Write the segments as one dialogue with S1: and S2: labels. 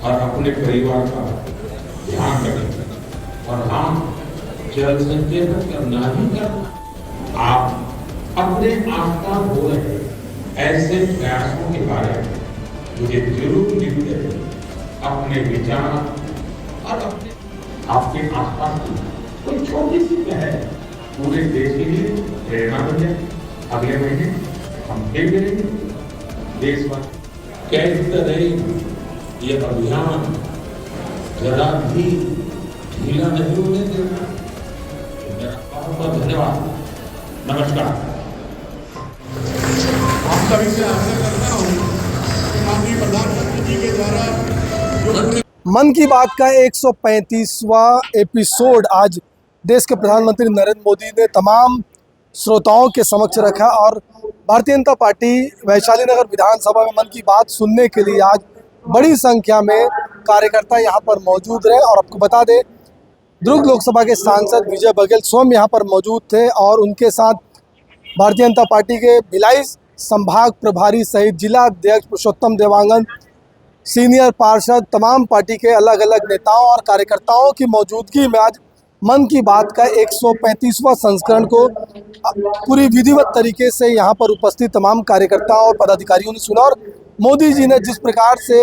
S1: और अपने परिवार का ध्यान रखें। और हम जल संचय करना ही करना। आप अपने आसपास हो रहे ऐसे प्रयासों के बारे में मुझे जरूर लिखते हैं। अपने विचार और अपने आपके आसपास की कोई छोटी सी पहल पूरे देश के लिए प्रेरणा बन जाए। अगले महीने हम फिर मिलेंगे। देशवासी कैसे तरह ये अभियान जरा भी ढीला नहीं होने देना। मेरा बहुत बहुत धन्यवाद। नमस्कार।
S2: आप सभी से आग्रह करता हूँ कि माननीय प्रधानमंत्री जी के द्वारा जो
S3: मन की बात का 135वां एपिसोड आज देश के प्रधानमंत्री नरेंद्र मोदी ने तमाम श्रोताओं के समक्ष रखा और भारतीय जनता पार्टी वैशाली नगर विधानसभा में मन की बात सुनने के लिए आज बड़ी संख्या में कार्यकर्ता यहां पर मौजूद रहे। और आपको बता दें, दुर्ग लोकसभा के सांसद विजय बघेल स्वयं यहां पर मौजूद थे और उनके साथ भारतीय जनता पार्टी के भिलाई संभाग प्रभारी सहित जिला अध्यक्ष पुरुषोत्तम देवांगन, सीनियर पार्षद, तमाम पार्टी के अलग अलग नेताओं और कार्यकर्ताओं की मौजूदगी में आज मन की बात का 135वां संस्करण को पूरी विधिवत तरीके से यहां पर उपस्थित तमाम कार्यकर्ताओं और पदाधिकारियों ने सुना। और मोदी जी ने जिस प्रकार से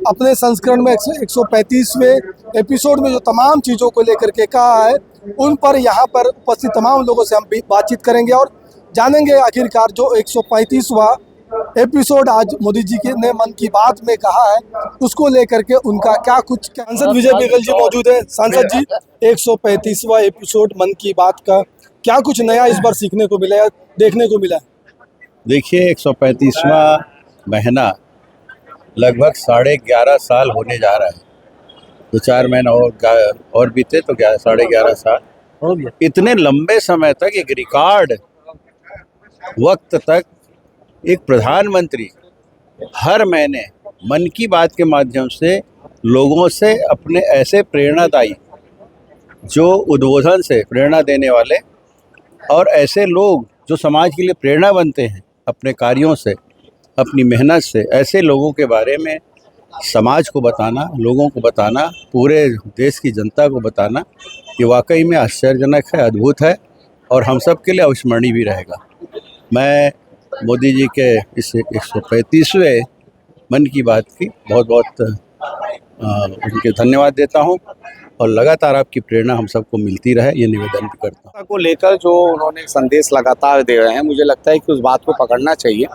S3: अपने संस्करण में 135वें एपिसोड में जो तमाम चीज़ों को लेकर के कहा है, उन पर यहाँ पर उपस्थित तमाम लोगों से हम भी बातचीत करेंगे और जानेंगे आखिरकार जो 135वां एपिसोड आज मोदी जी के ने मन की बात में कहा है, उसको लेकर के उनका क्या कुछ। सांसद विजय बघेल जी मौजूद है। सांसद जी, 135वां एपिसोड मन की बात का क्या कुछ नया इस बार सीखने को मिला है, देखने को मिला है?
S4: देखिए, 135वां महीना लगभग 11.5 साल होने जा रहा है। 2-4 महीने और बीते तो 11.5 साल हो गया। इतने लंबे समय तक एक रिकॉर्ड वक्त तक एक प्रधानमंत्री हर महीने मन की बात के माध्यम से लोगों से अपने ऐसे प्रेरणादायी, जो उद्बोधन से प्रेरणा देने वाले और ऐसे लोग जो समाज के लिए प्रेरणा बनते हैं अपने कार्यों से, अपनी मेहनत से, ऐसे लोगों के बारे में समाज को बताना, लोगों को बताना, पूरे देश की जनता को बताना, ये वाकई में आश्चर्यजनक है, अद्भुत है और हम सब के लिए अविस्मरणीय भी रहेगा। मैं मोदी जी के इस 135वें मन की बात की बहुत बहुत उनके धन्यवाद देता हूं और लगातार आपकी प्रेरणा हम सबको मिलती रहे, ये निवेदन भी करता हूं।
S5: को लेकर जो उन्होंने संदेश लगातार दे रहे हैं, मुझे लगता है कि उस बात को पकड़ना चाहिए।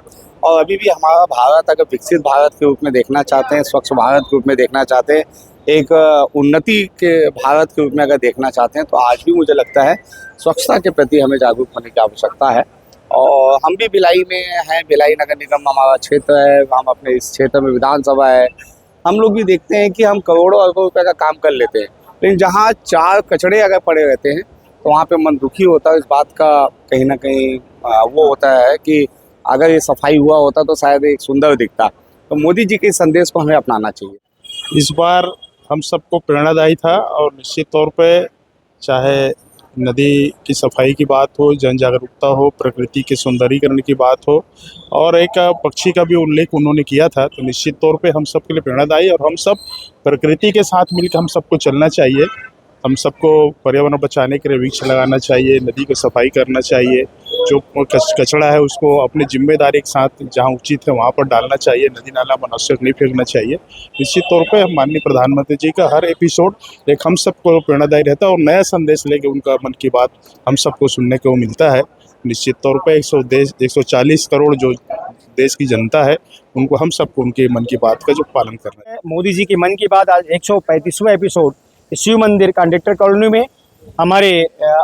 S5: और अभी भी हमारा भारत अगर विकसित भारत के रूप में देखना चाहते हैं, स्वच्छ भारत के रूप में देखना चाहते हैं, एक उन्नति के भारत के रूप में अगर देखना चाहते हैं, तो आज भी मुझे लगता है स्वच्छता के प्रति हमें जागरूक होने की आवश्यकता है। और हम भी भिलाई में हैं, भिलाई नगर निगम हमारा क्षेत्र है, हम अपने इस क्षेत्र में विधानसभा है। हम लोग भी देखते हैं कि हम करोड़ों अरबों रुपए का काम कर लेते हैं, लेकिन जहाँ 4 कचड़े अगर पड़े रहते हैं तो वहाँ पे मन दुखी होता है। इस बात का कहीं ना कहीं वो होता है कि अगर ये सफाई हुआ होता तो शायद एक सुंदर दिखता। तो मोदी जी के संदेश को हमें अपनाना चाहिए।
S2: इस बार हम सबको प्रेरणादायी था और निश्चित तौर पे चाहे नदी की सफाई की बात हो, जन जागरूकता हो, प्रकृति के सौंदर्यीकरण की बात हो और एक पक्षी का भी उल्लेख उन्होंने किया था, तो निश्चित तौर पे हम सबके लिए प्रेरणादायी और हम सब प्रकृति के साथ मिलकर हम सबको चलना चाहिए। हम सबको पर्यावरण बचाने के लिए वृक्ष लगाना चाहिए, नदी को सफाई करना चाहिए, जो कचरा है उसको अपनी जिम्मेदारी के साथ जहाँ उचित है वहाँ पर डालना चाहिए, नदी नाला में अनावश्यक नहीं फेंकना चाहिए। निश्चित तौर पे माननीय प्रधानमंत्री जी का हर एपिसोड एक हम सबको प्रेरणादायी रहता है और नया संदेश लेके उनका मन की बात हम सबको सुनने को मिलता है। निश्चित तौर पर 140 करोड़ जो देश की जनता है, उनको हम सबको उनके मन की बात का जो पालन करना है।
S6: मोदी जी की मन की बात आज 135वां एपिसोड शिव मंदिर कंडक्टर कॉलोनी में हमारे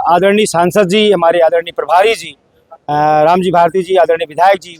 S6: आदरणीय सांसद जी, हमारे आदरणीय प्रभारी जी, रामजी भारती जी, आदरणीय विधायक जी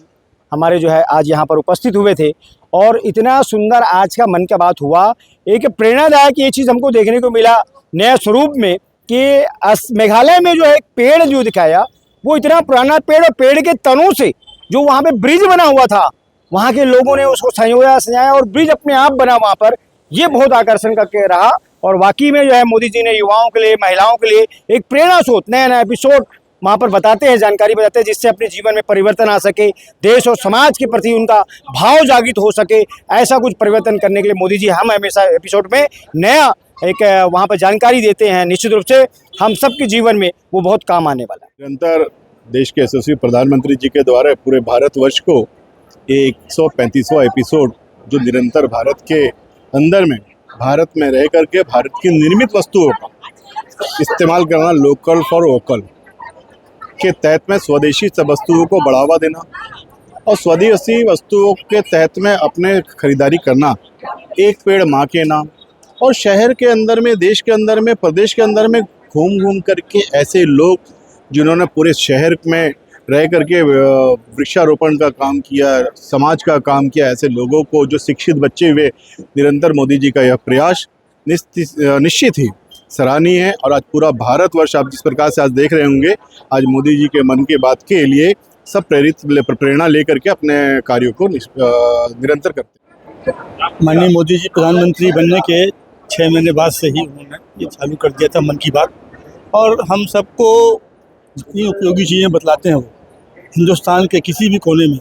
S6: हमारे जो है आज यहाँ पर उपस्थित हुए थे और इतना सुंदर आज का मन का बात हुआ। एक प्रेरणादायक ये चीज़ हमको देखने को मिला नया स्वरूप में कि मेघालय में जो है एक पेड़ जो दिखाया, वो इतना पुराना पेड़ और पेड़ के तनों से जो वहाँ पे ब्रिज बना हुआ था, वहाँ के लोगों ने उसको संजोया सजाया और ब्रिज अपने आप बना वहाँ पर। ये बहुत आकर्षण करके रहा और वाकई में जो है मोदी जी ने युवाओं के लिए, महिलाओं के लिए एक प्रेरणा स्रोत नया नया एपिसोड वहाँ पर बताते हैं, जानकारी बताते हैं, जिससे अपने जीवन में परिवर्तन आ सके, देश और समाज के प्रति उनका भाव जागृत हो सके। ऐसा कुछ परिवर्तन करने के लिए मोदी जी हम हमेशा एपिसोड में नया एक वहाँ पर जानकारी देते हैं। निश्चित रूप से हम सबके जीवन में वो बहुत काम आने वाला है।
S2: निरंतर देश के यशस्वी प्रधानमंत्री जी के द्वारा पूरे भारतवर्ष को 135वां एपिसोड जो निरंतर भारत के अंदर में भारत में रह करके भारत की निर्मित वस्तुओं का इस्तेमाल करना, लोकल फॉर वोकल के तहत में स्वदेशी वस्तुओं को बढ़ावा देना और स्वदेशी वस्तुओं के तहत में अपने खरीदारी करना, एक पेड़ माँ के नाम, और शहर के अंदर में, देश के अंदर में, प्रदेश के अंदर में घूम घूम करके ऐसे लोग जिन्होंने पूरे शहर में रह करके वृक्षारोपण का काम किया, समाज का काम किया, ऐसे लोगों को जो शिक्षित बच्चे हुए, निरंतर मोदी जी का यह प्रयास निश्चित ही सराहनीय है। और आज पूरा भारतवर्ष आप जिस प्रकार से आज देख रहे होंगे, आज मोदी जी के मन की बात के लिए सब प्रेरणा लेकर के अपने कार्यों को निरंतर करते हैं।
S7: माननीय मोदी जी प्रधानमंत्री बनने के 6 महीने बाद से ही उन्होंने ये चालू कर दिया था मन की बात, और हम सबको जितनी उपयोगी चीज़ें बतलाते हैं वो हिंदुस्तान के किसी भी कोने में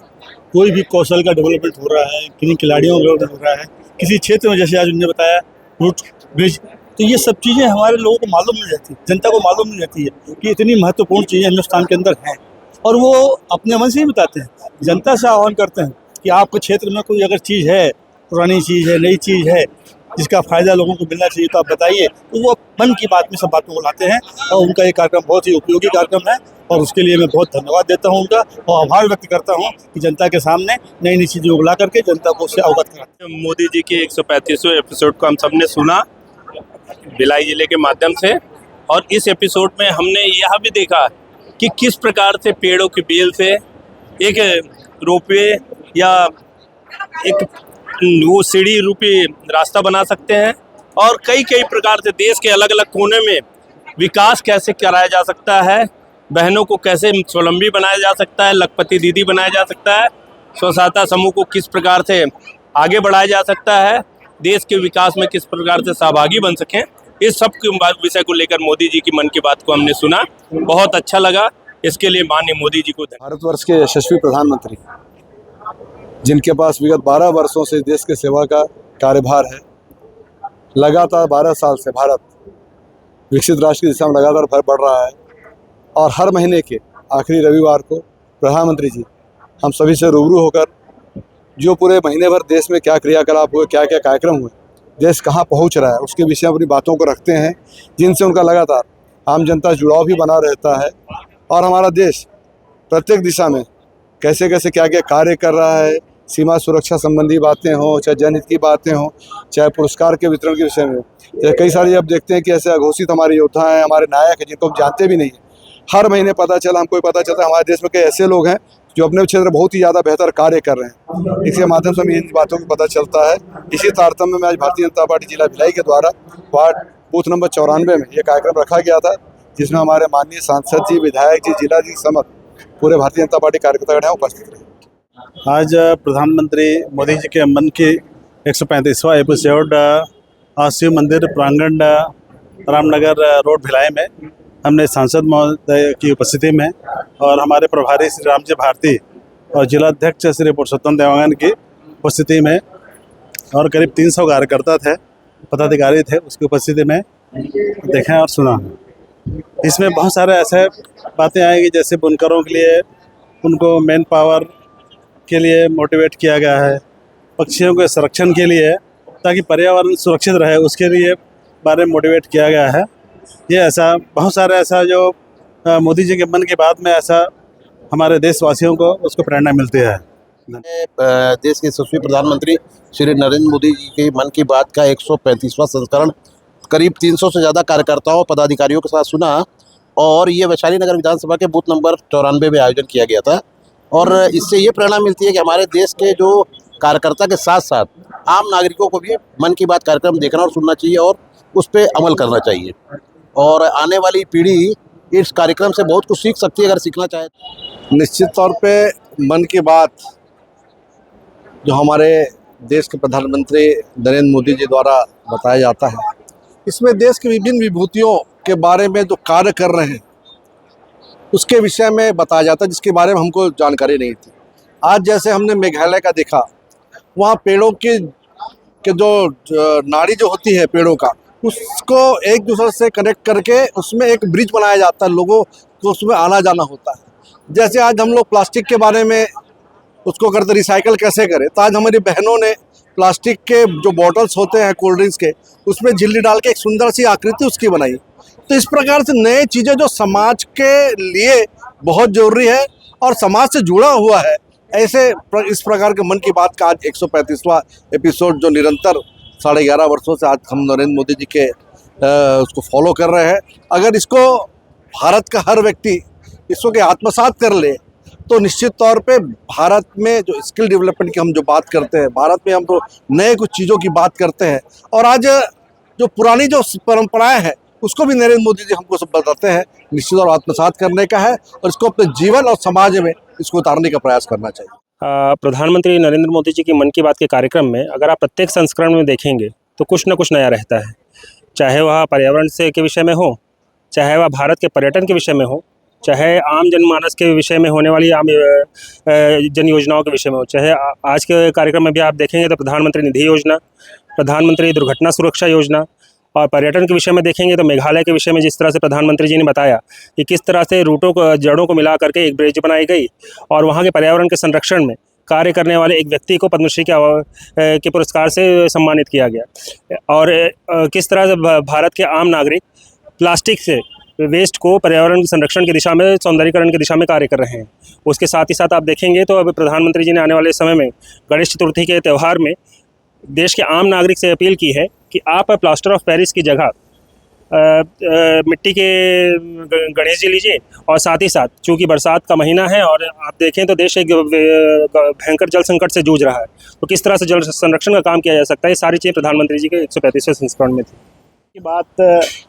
S7: कोई भी कौशल का डेवलपमेंट हो रहा है, किन्हीं खिलाड़ियों का डेवलपमेंट हो रहा है, किसी क्षेत्र में, जैसे आज उन्होंने बताया रूट ब्रिज, तो ये सब चीज़ें हमारे लोगों को मालूम नहीं रहती, जनता को मालूम नहीं रहती है कि इतनी महत्वपूर्ण चीज़ें हिंदुस्तान के अंदर हैं, और वो अपने मन से ही बताते हैं। जनता से आह्वान करते हैं कि आपके क्षेत्र में कोई अगर चीज़ है, पुरानी चीज़ है, नई चीज़ है, जिसका फ़ायदा लोगों को मिलना चाहिए, तो आप बताइए। तो वो मन की बात में सब बातों को लाते हैं, और उनका ये कार्यक्रम बहुत ही उपयोगी कार्यक्रम है, और उसके लिए मैं बहुत धन्यवाद देता हूं उनका, और आभार व्यक्त करता हूं कि जनता के सामने नई नई चीज़ों को ला करके जनता को उससे अवगत कराते हैं।
S8: मोदी जी के 135वें एपिसोड को हम सब ने सुना भिलाई जिले के माध्यम से, और इस एपिसोड में हमने यह भी देखा कि किस प्रकार से पेड़ों की बेल से एक रोपवे या एक वो सीढ़ी रूपी रास्ता बना सकते हैं, और कई प्रकार से देश के अलग अलग कोने में विकास कैसे कराया जा सकता है, बहनों को कैसे स्वावलंबी बनाया जा सकता है, लखपति दीदी बनाया जा सकता है, स्व सहायता समूह को किस प्रकार से आगे बढ़ाया जा सकता है, देश के विकास में किस प्रकार से सहभागी बन सकें, इस सब के विषय को लेकर मोदी जी की मन की बात को हमने सुना, बहुत अच्छा लगा। इसके लिए माननीय मोदी जी को
S3: भारतवर्ष के यशस्वी प्रधानमंत्री, जिनके पास विगत 12 वर्षों से देश के सेवा का कार्यभार है, लगातार 12 साल से भारत विकसित राष्ट्र की दिशा में लगातार बढ़ रहा है, और हर महीने के आखिरी रविवार को प्रधानमंत्री जी हम सभी से रूबरू होकर जो पूरे महीने भर देश में क्या क्रियाकलाप हुए, क्या क्या कार्यक्रम हुए, देश कहाँ पहुंच रहा है, उसके विषय में अपनी बातों को रखते हैं, जिनसे उनका लगातार आम जनता जुड़ाव भी बना रहता है, और हमारा देश प्रत्येक दिशा में कैसे कैसे क्या क्या कार्य कर रहा है, सीमा सुरक्षा संबंधी बातें हों, चाहे जनहित की बातें हों, चाहे पुरस्कार के वितरण के विषय में, कई सारी अब देखते हैं कि ऐसे अघोषित हमारे योद्धा हैं, हमारे नायक हैं, जिनको हम जानते भी नहीं हैं। हर महीने पता चला, हमको पता चलता है हमारे देश में कई ऐसे लोग हैं जो अपने क्षेत्र में बहुत ही ज़्यादा बेहतर कार्य कर रहे हैं। इसके माध्यम से हमें इन बातों को पता चलता है। इसी तारतम्य में आज भारतीय जनता पार्टी जिला भिलाई के द्वारा वार्ड बूथ नंबर 94 में ये कार्यक्रम रखा गया था, जिसमें हमारे माननीय सांसद जी, विधायक जी, जिला जी समेत पूरे भारतीय जनता पार्टी कार्यकर्ता उपस्थित रहे।
S2: आज प्रधानमंत्री मोदी जी के मन की 135वां एपिसोड आज शिव मंदिर प्रांगण रामनगर रोड भिलाई में हमने सांसद महोदय की उपस्थिति में और हमारे प्रभारी श्री रामजी भारती और जिला अध्यक्ष श्री पुरुषोत्तम देवांगन की उपस्थिति में और करीब 300 कार्यकर्ता थे, पदाधिकारी थे, उसकी उपस्थिति में देखें और सुना। इसमें बहुत सारे ऐसे बातें आएंगी, जैसे बुनकरों के लिए उनको मैन पावर के लिए मोटिवेट किया गया है, पक्षियों के संरक्षण के लिए ताकि पर्यावरण सुरक्षित रहे उसके लिए बारे में मोटिवेट किया गया है। ये ऐसा बहुत सारा ऐसा जो मोदी जी के मन की बात में ऐसा हमारे देशवासियों को उसको प्रेरणा मिलती है।
S9: देश के यशस्वी प्रधानमंत्री श्री नरेंद्र मोदी जी के मन की बात का 135वां संस्करण करीब 300 से ज़्यादा कार्यकर्ताओं पदाधिकारियों के साथ सुना, और ये वैशाली नगर विधानसभा के बूथ नंबर 94 में आयोजन किया गया था। और इससे ये प्रेरणा मिलती है कि हमारे देश के जो कार्यकर्ता के साथ साथ आम नागरिकों को भी मन की बात कार्यक्रम देखना और सुनना चाहिए और उस पर अमल करना चाहिए, और आने वाली पीढ़ी इस कार्यक्रम से बहुत कुछ सीख सकती है अगर सीखना चाहे।
S5: निश्चित तौर पे मन की बात जो हमारे देश के प्रधानमंत्री नरेंद्र मोदी जी द्वारा बताया जाता है, इसमें देश की विभिन्न विभूतियों के बारे में जो कार्य कर रहे हैं
S10: उसके विषय में बताया जाता है, जिसके बारे में हमको जानकारी नहीं थी। आज जैसे हमने मेघालय का देखा, वहाँ पेड़ों के जो नाड़ी जो होती है पेड़ों का, उसको एक दूसरे से कनेक्ट करके उसमें एक ब्रिज बनाया जाता है, लोगों को उसमें आना जाना होता है। जैसे आज हम लोग प्लास्टिक के बारे में उसको करते रिसाइकल कैसे करें, तो आज हमारी बहनों ने प्लास्टिक के जो बॉटल्स होते हैं कोल्ड ड्रिंक्स के, उसमें झिल्ली डाल के एक सुंदर सी आकृति उसकी बनाई। तो इस प्रकार से नए चीज़ें जो समाज के लिए बहुत ज़रूरी है और समाज से जुड़ा हुआ है, ऐसे इस प्रकार के मन की बात का आज 135वां एपिसोड जो निरंतर 11.5 वर्षों से आज हम नरेंद्र मोदी जी के उसको फॉलो कर रहे हैं। अगर इसको भारत का हर व्यक्ति इसको के आत्मसात कर ले तो निश्चित तौर पे भारत में जो स्किल डेवलपमेंट की हम जो बात करते हैं, भारत में हम तो नए कुछ चीज़ों की बात करते हैं, और आज जो पुरानी जो परंपराएं हैं उसको भी नरेंद्र मोदी जी हमको सब बताते हैं, निश्चित और आत्मसात करने का है और इसको अपने जीवन और समाज में इसको उतारने का प्रयास करना चाहिए।
S11: प्रधानमंत्री नरेंद्र मोदी जी की मन की बात के कार्यक्रम में अगर आप प्रत्येक संस्करण में देखेंगे तो कुछ न कुछ नया रहता है, चाहे वह पर्यावरण से के विषय में हो, चाहे वह भारत के पर्यटन के विषय में हो, चाहे आम जनमानस के विषय में होने वाली आम जन योजनाओं के विषय में हो, चाहे आज के कार्यक्रम में भी आप देखेंगे तो प्रधानमंत्री निधि योजना, प्रधानमंत्री दुर्घटना सुरक्षा योजना, और पर्यटन के विषय में देखेंगे तो मेघालय के विषय में जिस तरह से प्रधानमंत्री जी ने बताया कि किस तरह से रूटों को जड़ों को मिला करके एक ब्रिज बनाई गई और वहाँ के पर्यावरण के संरक्षण में कार्य करने वाले एक व्यक्ति को पद्मश्री के पुरस्कार से सम्मानित किया गया, और किस तरह से भारत के आम नागरिक प्लास्टिक से वेस्ट को पर्यावरण संरक्षण की दिशा में, सौंदर्यीकरण की दिशा में कार्य कर रहे हैं। उसके साथ ही साथ आप देखेंगे तो अब प्रधानमंत्री जी ने आने वाले समय में गणेश चतुर्थी के त्यौहार में देश के आम नागरिक से अपील की है कि आप प्लास्टर ऑफ पेरिस की जगह मिट्टी के गणेश जी लीजिए, और साथ ही साथ चूँकि बरसात का महीना है और आप देखें तो देश एक भयंकर जल संकट से जूझ रहा है, तो किस तरह से जल संरक्षण का काम किया जा सकता है, ये सारी चीज़ें प्रधानमंत्री जी के 135वें संस्करण में थी।
S2: की बात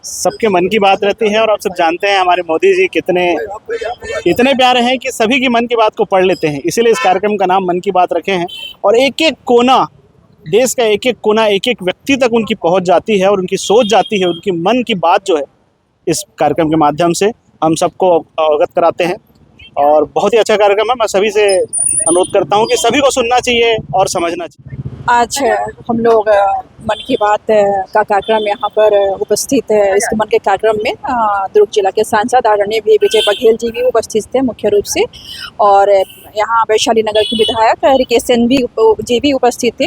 S2: सबके मन की बात रहती है, और आप सब जानते हैं हमारे मोदी जी इतने प्यारे हैं कि सभी की मन की बात को पढ़ लेते हैं, इसीलिए इस कार्यक्रम का नाम मन की बात रखे हैं। और एक एक कोना, देश का एक एक कोना, एक एक व्यक्ति तक उनकी पहुंच जाती है और उनकी सोच जाती है, उनकी मन की बात जो है इस कार्यक्रम के माध्यम से हम सबको अवगत कराते हैं, और बहुत ही अच्छा कार्यक्रम है। मैं सभी से अनुरोध करता हूं कि सभी को सुनना चाहिए और समझना चाहिए।
S12: आज हम लोग मन की बात का कार्यक्रम यहाँ पर उपस्थित है। इस मन के कार्यक्रम में दुर्ग जिला के सांसद आदरणीय विजय बघेल जी भी उपस्थित थे मुख्य रूप से, और यहाँ वैशाली नगर के विधायक रिकेश सेन जी भी उपस्थित थे,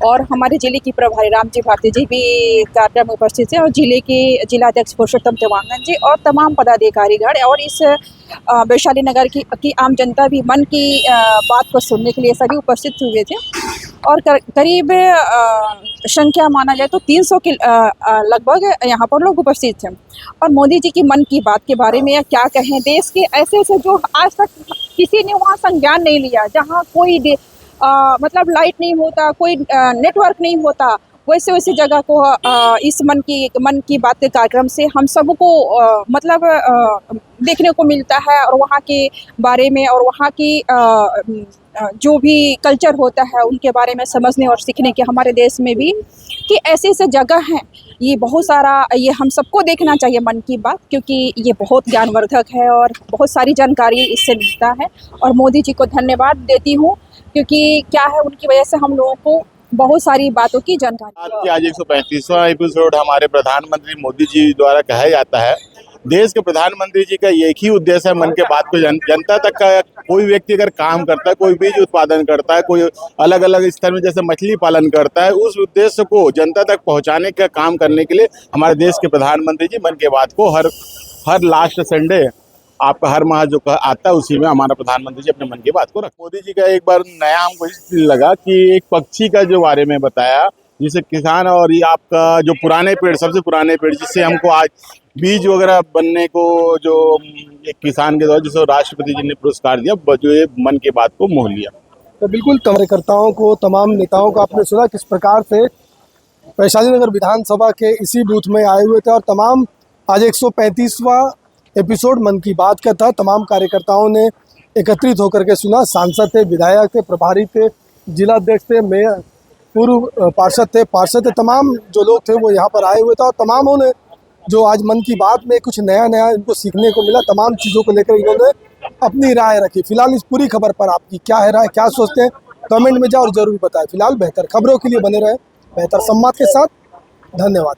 S12: और हमारे जिले की प्रभारी रामजी भारती जी भी कार्यक्रम में उपस्थित थे, और जिले के जिलाध्यक्ष पुरुषोत्तम देवांगन जी और तमाम पदाधिकारीगण और इस वैशाली नगर की आम जनता भी मन की बात को सुनने के लिए सभी उपस्थित हुए थे। और करीब संख्या माना जाए तो 300 के लगभग यहाँ पर लोग उपस्थित थे, और मोदी जी की मन की बात के बारे में क्या कहें, देश के ऐसे ऐसे जो आज तक किसी ने वहाँ संज्ञान नहीं लिया, जहाँ कोई मतलब लाइट नहीं होता, कोई नेटवर्क नहीं होता, वैसे वैसे जगह को इस मन की बात के कार्यक्रम से हम सबको मतलब देखने को मिलता है, और वहाँ के बारे में और वहाँ की जो भी कल्चर होता है उनके बारे में समझने और सीखने के हमारे देश में भी कि ऐसे ऐसे जगह हैं, ये बहुत सारा, ये हम सबको देखना चाहिए मन की बात, क्योंकि ये बहुत ज्ञानवर्धक है और बहुत सारी जानकारी इससे मिलता है। और मोदी जी को धन्यवाद देती हूँ, क्योंकि क्या है, उनकी वजह से हम लोगों को बहुत सारी बातों की जानकारी।
S2: आज 135वां एपिसोड हमारे प्रधानमंत्री मोदी जी द्वारा कहा जाता है। देश के प्रधानमंत्री जी का एक ही उद्देश्य है मन के बात को जनता तक का। कोई व्यक्ति अगर काम करता है, कोई बीज उत्पादन करता है, कोई अलग अलग स्तर में जैसे मछली पालन करता है, उस उद्देश्य को जनता तक पहुंचाने का काम करने के लिए हमारे देश के प्रधानमंत्री जी मन के बात को हर लास्ट संडे आपका हर माह जो आता है उसी में हमारा प्रधानमंत्री जी अपने मन की बात को रख। मोदी जी का एक बार नया हमको इसलिए लगा कि एक पक्षी का जो बारे में बताया, जिसे किसान और ये आपका जो पुराने पेड़, सबसे पुराने पेड़ जिससे हमको आज बीज वगैरह बनने को जो एक किसान के द्वारा जिसे राष्ट्रपति जी ने पुरस्कार दिया, जो ये मन की बात को मोह लिया।
S3: तो बिल्कुल कार्यकर्ताओं को, तमाम नेताओं को आपने सुना किस प्रकार से वैशाली नगर विधानसभा के इसी बूथ में आए हुए थे, और तमाम आज 135वां एपिसोड मन की बात का था। तमाम कार्यकर्ताओं ने एकत्रित होकर के सुना, सांसद थे, विधायक थे, प्रभारी थे, जिलाध्यक्ष थे, मेयर, पूर्व पार्षद थे, तमाम जो लोग थे वो यहाँ पर आए हुए थे, और तमामों ने जो आज मन की बात में कुछ नया नया इनको सीखने को मिला, तमाम चीज़ों को लेकर इन्होंने अपनी राय रखी। फिलहाल इस पूरी खबर पर आपकी क्या है राय, क्या सोचते हैं, कमेंट में जाओ और जरूर बताएं। फिलहाल बेहतर खबरों के लिए बने रहे बेहतर संवाद के साथ। धन्यवाद।